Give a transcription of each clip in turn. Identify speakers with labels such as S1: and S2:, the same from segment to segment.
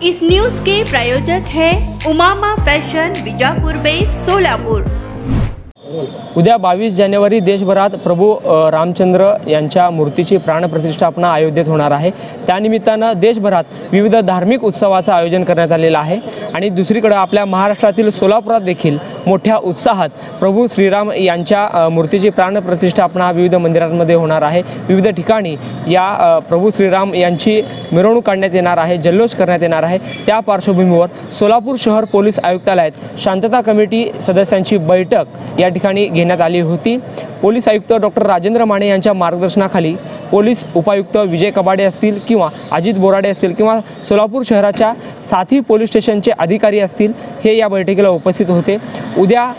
S1: इस news के प्रायोजक है Umama fashion Bijapur base Solapur.
S2: उद्या 22 जानेवारी देशभरात प्रभू रामचंद्र यांच्या मूर्तीची प्राणप्रतिष्ठापना अयोध्येत होणार आहे। त्यानिमित्तानं देशभरात विविध धार्मिक उत्सवाचं आयोजन करण्यात आलेलं आहे आणि दुसरीकडे आपल्या महाराष्ट्रातील सोलापुरात देखील मोठ्या उत्साहात प्रभू श्रीराम यांच्या मूर्तीची प्राणप्रतिष्ठापना विविध मंदिरांमध्ये होणार आहे। विविध ठिकाणी या प्रभू श्रीराम यांची मिरवणूक काढण्यात येणार आहे, जल्लोष करण्यात येणार आहे। त्या पार्श्वभूमीवर सोलापूर शहर पोलीस आयुक्तालयात शांतता कमिटी सदस्यांची बैठक या ठिकाणी घेण्यात आली होती। पोलीस आयुक्त डॉक्टर राजेंद्र माने यांच्या मार्गदर्शनाखाली पोलीस उपायुक्त विजय कबाडे असतील किंवा अजित बोराडे असतील किंवा सोलापूर शहराच्या साथी पोलीस स्टेशनचे अधिकारी असतील, हे या बैठकीला उपस्थित होते। उद्या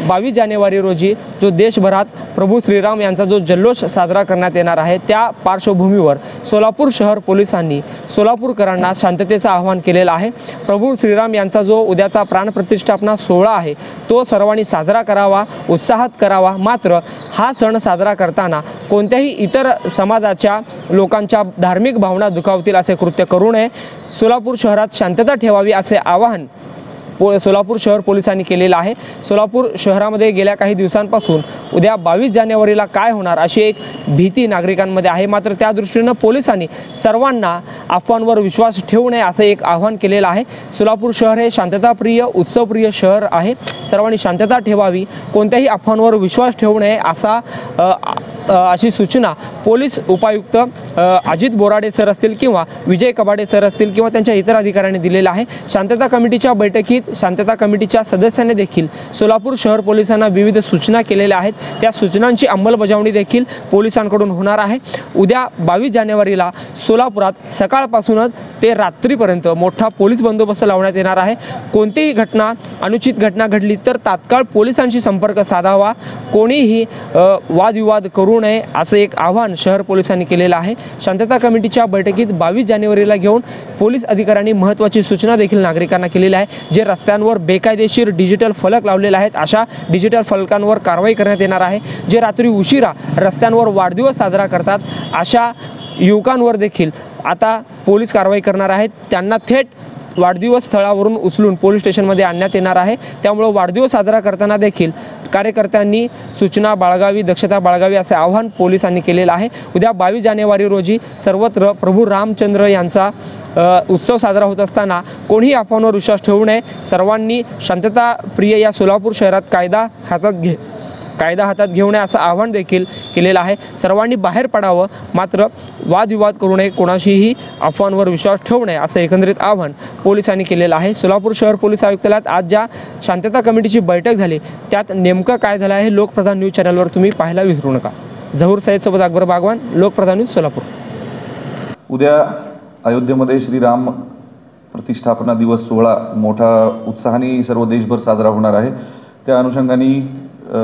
S2: 22 जानेवारी रोजी जो देशभरात प्रभू श्रीराम यांचा जो जल्लोष साजरा करण्यात येणार आहे, त्या पार्श्वभूमीवर सोलापूर शहर पोलिसांनी सोलापूरकरांना शांततेचं आवाहन केलेलं आहे। प्रभू श्रीराम यांचा जो उद्याचा प्राणप्रतिष्ठापना सोहळा आहे तो सर्वांनी साजरा करावा, उत्साहात करावा। मात्र हा सण साजरा करताना कोणत्याही इतर समाजाच्या लोकांच्या धार्मिक भावना दुखावतील असे कृत्य करू नये, सोलापूर शहरात शांतता ठेवावी असे आवाहन सोलापूर शहर पोलिसांनी केलेलं आहे। सोलापूर शहरामध्ये गेल्या काही दिवसांपासून उद्या 22 जानेवारीला काय होणार अशी एक भीती नागरिकांमध्ये आहे। मात्र त्या दृष्टीने पोलिसांनी सर्वांना अफवांवर विश्वास ठेवू नये असं एक आवाहन केलेलं आहे। सोलापूर शहर हे शांतताप्रिय उत्सवप्रिय शहर आहे, सर्वांनी शांतता ठेवावी, कोणत्याही अफवांवर विश्वास ठेवू नये अशी सूचना पोलीस उपायुक्त अजित बोराडे सर असतील किंवा विजय कबाडे सर असतील किंवा त्यांच्या इतर अधिकाऱ्यांनी दिलेला आहे। शांतता कमिटीच्या बैठकीत शांतता कमिटीच्या सदस्यांनी देखील सोलापूर शहर पोलिसांना विविध सूचना केलेल्या आहेत। त्या सूचनांची अंमलबजावणी देखील पोलिसांकडून होणार आहे। उद्या 22 जानेवारीला सोलापुरात सकाळपासूनच ते रात्रीपर्यंत मोठा पोलीस बंदोबस्त लावण्यात येणार आहे। कोणतीही घटना अनुचित घटना घडली तर तात्काळ पोलिसांशी संपर्क साधावा, कोणीही वादविवाद करू नये असं एक आवाहन शहर पोलिसांनी केलेलं आहे। शांतता कमिटीच्या बैठकीत 22 जानेवारीला घेऊन पोलीस अधिकाऱ्यांनी महत्त्वाची सूचना देखील नागरिकांना केलेली आहे। जे रस्त्यांवर बेकायदेशीर डिजिटल फलक लावलेले आहेत अशा डिजिटल फलकांवर कारवाई करण्यात येणार आहे। जे रात्री उशिरा रस्त्यांवर वाढदिवस साजरा करतात अशा युवकांवर देखील आता पोलीस कारवाई करणार आहेत। त्यांना थेट वाढदिवस स्थळावरून उचलून पोलीस स्टेशनमध्ये आणण्यात येणार आहे। त्यामुळे वाढदिवस साजरा करताना देखील कार्यकर्त्यांनी सूचना बाळगावी, दक्षता बाळगावी असे आवाहन पोलिसांनी केलेलं आहे। उद्या 22 जानेवारी रोजी सर्वत्र प्रभू रामचंद्र यांचा उत्सव साजरा होत असताना कोणीही अफवांवर विश्वास ठेवू नये। सर्वांनी शांतताप्रिय या सोलापूर शहरात कायदा हातात घेऊ नये असं आवाहन देखील केलेलं आहे। सर्वांनी बाहेर पडावं, मात्र वादविवाद करू नये, कोणाशीही अफवांवर विश्वास ठेवू नये असं एकंदरीत आवाहन पोलिसांनी केलेलं आहे। सोलापूर शहर पोलीस आयुक्तालयात आज ज्या शांतता कमिटीची बैठक झाली त्यात नेमकं काय झालं आहे लोकप्रधान न्यूज चॅनलवर तुम्ही पाहायला विसरू नका। झहूर सय्यद सोबत अकबर बागवान, लोकप्रधान न्यूज सोलापूर।
S3: उद्या अयोध्येमध्ये श्रीराम प्रतिष्ठापना दिवस सोहळा मोठा उत्साहाने सर्व देशभर साजरा होणार आहे। त्या अनुषंगाने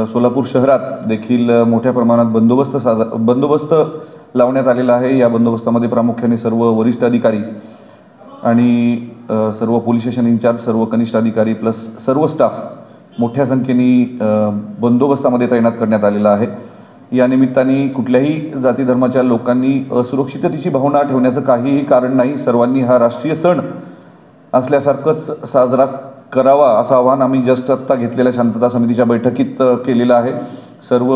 S3: सोलापूर शहरात देखील मोठ्या प्रमाणात बंदोबस्त लावण्यात आलेला आहे। या बंदोबस्तामध्ये प्रामुख्याने सर्व वरिष्ठ अधिकारी आणि सर्व पोलीस स्टेशन इंचार्ज, सर्व कनिष्ठ अधिकारी प्लस सर्व स्टाफ मोठ्या संख्येने बंदोबस्तामध्ये तैनात करण्यात आलेला आहे। या निमित्ताने कुठल्याही जाती धर्माच्या लोकांनी असुरक्षिततेची भावना ठेवण्याचं काहीही कारण नाही। सर्वांनी हा राष्ट्रीय सण असल्यासारखंच साजरा करावा असं आवाहन आम्ही जस्ट आत्ता घेतलेल्या शांतता समितीच्या बैठकीत केलेलं आहे। सर्व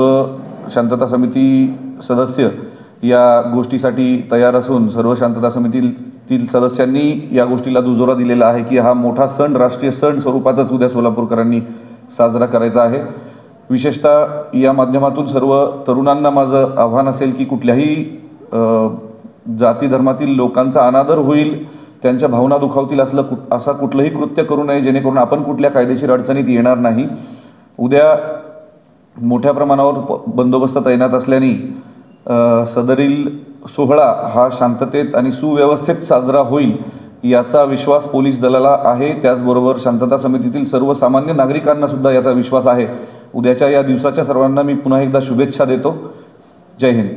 S3: शांतता समिती सदस्य या गोष्टीसाठी तयार असून सर्व शांतता समितीतील सदस्यांनी या गोष्टीला दुजोरा दिलेला आहे की हा मोठा सण राष्ट्रीय सण स्वरूपातच उद्या सोलापूरकरांनी साजरा करायचा आहे। विशेषतः या माध्यमातून सर्व तरुणांना माझं आव्हान असेल की कुठल्याही जाती धर्मातील लोकांचा अनादर होईल, त्यांच्या भावना दुखावतील असा कुठलंही कृत्य करू नये, जेणेकरून आपण कुठल्या कायदेशीर अडचणीत येणार नाही। उद्या मोठ्या प्रमाणावर बंदोबस्त तैनात असल्याने सदरील सोहळा हा शांततेत आणि सुव्यवस्थेत साजरा होईल याचा विश्वास पोलीस दलाला आहे। त्याचबरोबर शांतता समितीतील सर्वसामान्य नागरिकांना सुद्धा याचा विश्वास आहे। उद्याच्या या दिवसाच्या सर्वांना मी पुन्हा एकदा शुभेच्छा देतो। जय हिंद।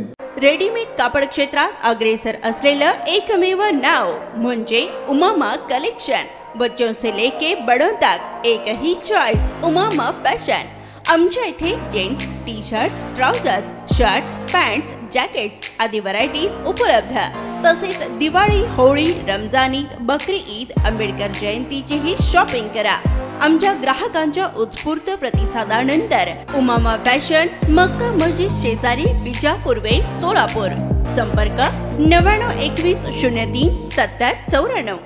S1: रेडीमेड कापड क्षेत्रात अग्रेसर असलेलं एकमेव नाव म्हणजे उमामा कलेक्शन। बच्चों से लेके बड़ों तक एक ही चॉइस, उमामा फैशन। आमच्या इथे gents T shirts, trousers, shirts, pants, jackets आदी व्हरायटीज उपलब्ध। तसेच दिवाळी, होळी, रमजान ईद, बकरी ईद, आंबेडकर जयंतीचीही शॉपिंग करा। आमच्या ग्राहकांच्या उत्स्फूर्त प्रतिसादानंतर उमामा फॅशन, मक्का मस्जिद शेजारी, बिजापूर वे, सोलापूर। संपर्क 99 21 03 70 94।